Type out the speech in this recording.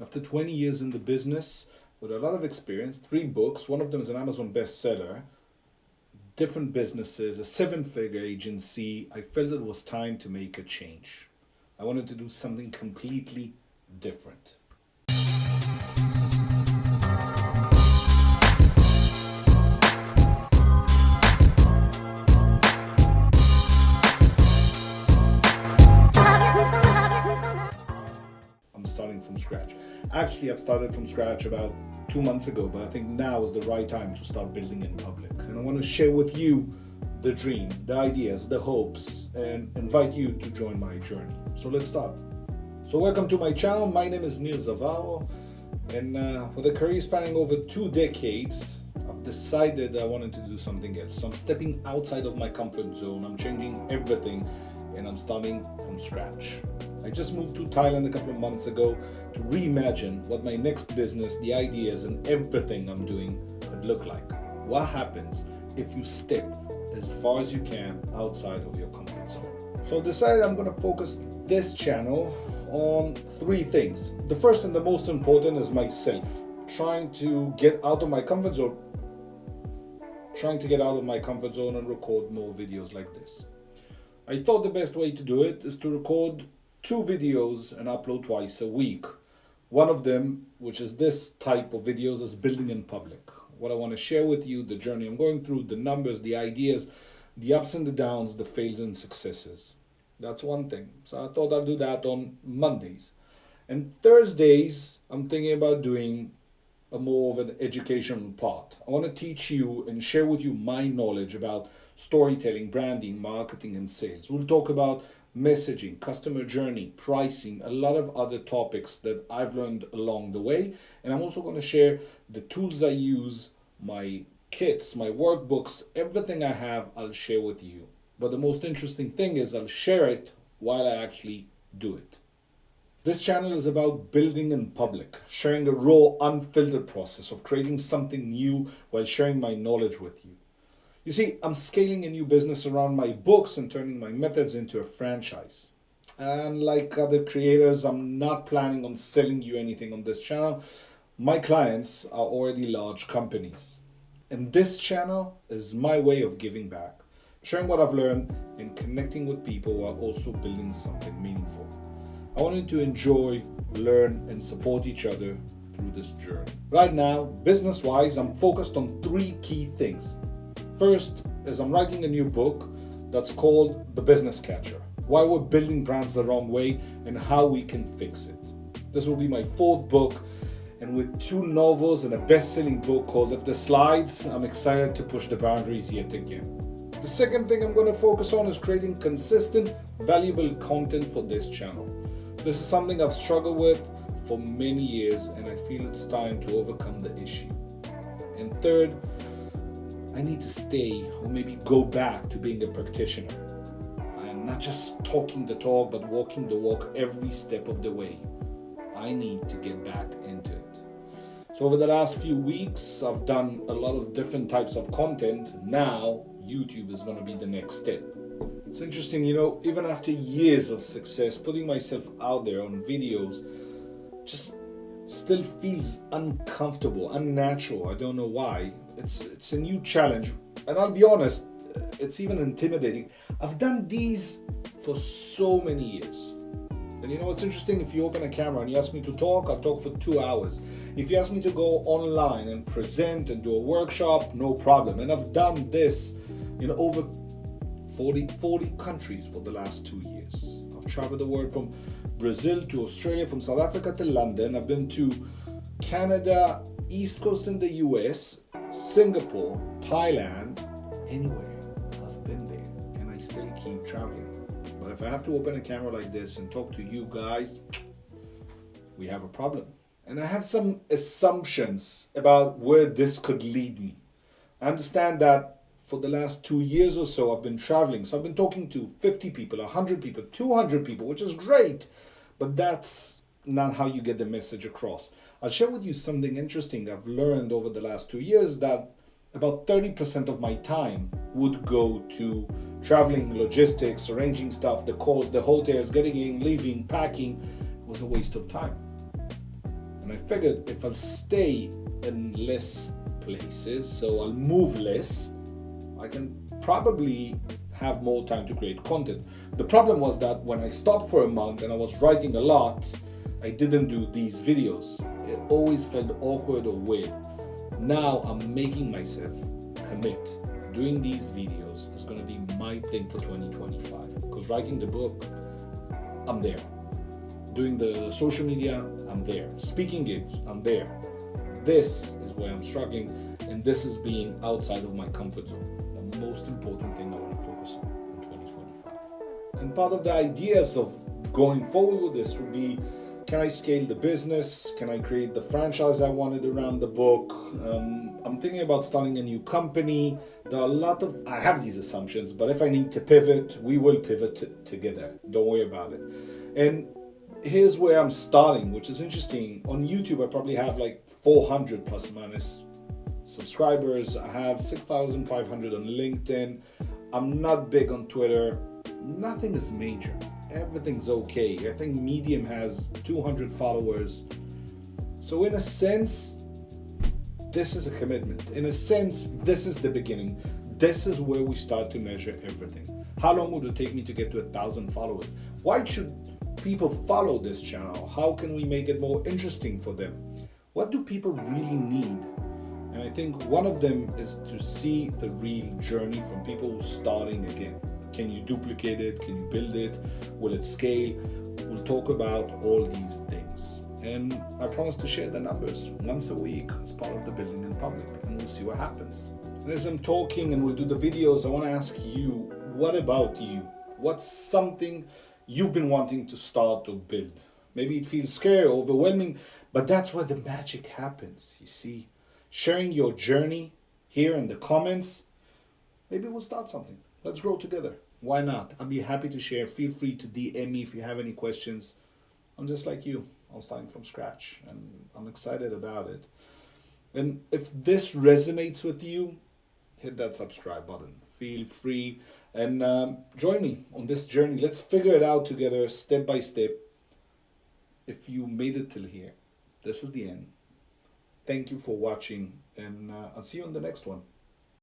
After 20 years in the business, with a lot of experience, 3 books, one of them is an Amazon bestseller, different businesses, a 7-figure agency, I felt it was time to make a change. I wanted to do something completely different. I'm starting from scratch. Actually, I've started from scratch about 2 months ago, but I think now is the right time to start building in public. And I want to share with you the dream, the ideas, the hopes, and invite you to join my journey. So let's start. So welcome to my channel. My name is Zavaro, and with a career spanning over 2 decades, I've decided I wanted to do something else. So I'm stepping outside of my comfort zone. I'm changing everything, and I'm starting from scratch. I just moved to Thailand a couple of months ago to reimagine what my next business, the ideas, and everything I'm doing would look like. What happens if you step as far as you can outside of your comfort zone? So I decided I'm going to focus this channel on 3 things. The first and the most important is myself, trying to get out of my comfort zone and record more videos like this. I thought the best way to do it is to record 2 videos and upload twice a week. One of them, which is this type of videos, is building in public. What I want to share with you, the journey I'm going through, the numbers, the ideas, the ups and the downs, the fails and successes. That's one thing. So I thought I'd do that on Mondays. And Thursdays, I'm thinking about doing a more of an educational part. I want to teach you and share with you my knowledge about storytelling, branding, marketing, and sales. We'll talk about messaging, customer journey, pricing, a lot of other topics that I've learned along the way. And I'm also going to share the tools I use, my kits, my workbooks, everything I have, I'll share with you. But the most interesting thing is I'll share it while I actually do it. This channel is about building in public, sharing a raw, unfiltered process of creating something new while sharing my knowledge with you. You see, I'm scaling a new business around my books and turning my methods into a franchise. And like other creators, I'm not planning on selling you anything on this channel. My clients are already large companies. And this channel is my way of giving back, sharing what I've learned and connecting with people who are also building something meaningful. I wanted to enjoy, learn, and support each other through this journey. Right now, business-wise, I'm focused on 3 key things. First is I'm writing a new book that's called The Business Catcher, Why We're Building Brands the Wrong Way and How We Can Fix It. This will be my 4th book, and with 2 novels and a best-selling book called If the Slides, I'm excited to push the boundaries yet again. The second thing I'm going to focus on is creating consistent, valuable content for this channel. This is something I've struggled with for many years, and I feel it's time to overcome the issue. And third, I need to stay or maybe go back to being a practitioner. I'm not just talking the talk, but walking the walk every step of the way. I need to get back into it. So over the last few weeks, I've done a lot of different types of content. Now, YouTube is going to be the next step. It's interesting, even after years of success, putting myself out there on videos just still feels uncomfortable, unnatural. I don't know why. It's a new challenge, and I'll be honest, it's even intimidating. I've done these for so many years. And what's interesting, if you open a camera and you ask me to talk, I'll talk for 2 hours. If you ask me to go online and present and do a workshop, no problem. And I've done this in over 40 countries for the last 2 years. I've traveled the world from Brazil to Australia, from South Africa to London. I've been to Canada, East Coast in the US, Singapore, Thailand, anywhere. I've been there, and I still keep traveling. But if I have to open a camera like this and talk to you guys, we have a problem. And I have some assumptions about where this could lead me. I understand that for the last 2 years or so, I've been traveling. So I've been talking to 50 people, 100 people, 200 people, which is great. But that's not how you get the message across. I'll share with you something interesting I've learned over the last 2 years, that about 30% of my time would go to traveling, logistics, arranging stuff, the calls, the hotels, getting in, leaving, packing. It was a waste of time. I figured if I'll stay in less places, so I'll move less, I can probably have more time to create content. The problem was that when I stopped for a month and I was writing a lot, I didn't do these videos. It always felt awkward or weird. Now I'm making myself commit. Doing these videos is going to be my thing for 2025. Because writing the book, I'm there. Doing the social media, I'm there. Speaking gigs, I'm there. This is where I'm struggling, and this is being outside of my comfort zone. The most important thing I want to focus on in 2025. And part of the ideas of going forward with this would be, can I scale the business? Can I create the franchise I wanted around the book? I'm thinking about starting a new company. There are a lot of, I have these assumptions, but if I need to pivot, we will pivot together. Don't worry about it. And here's where I'm starting, which is interesting. On YouTube, I probably have like 400 plus or minus subscribers. I have 6,500 on LinkedIn. I'm not big on Twitter. Nothing is major. Everything's okay. I think Medium has 200 followers. So in a sense, this is a commitment. In a sense, this is the beginning. This is where we start to measure everything. How long would it take me to get to 1,000 followers? Why should people follow this channel? How can we make it more interesting for them? What do people really need? And I think one of them is to see the real journey from people starting again. Can you duplicate it? Can you build it? Will it scale? We'll talk about all these things. And I promise to share the numbers once a week as part of the Building in Public, and we'll see what happens. And as I'm talking and we'll do the videos, I want to ask you, what about you? What's something you've been wanting to start or build? Maybe it feels scary, overwhelming, but that's where the magic happens, you see. Sharing your journey here in the comments, maybe we'll start something. Let's grow together. Why not? I'll be happy to share. Feel free to DM me if you have any questions. I'm just like you. I'm starting from scratch and I'm excited about it. And if this resonates with you, hit that subscribe button. Feel free and join me on this journey. Let's figure it out together step by step. If you made it till here, this is the end. Thank you for watching, and I'll see you on the next one.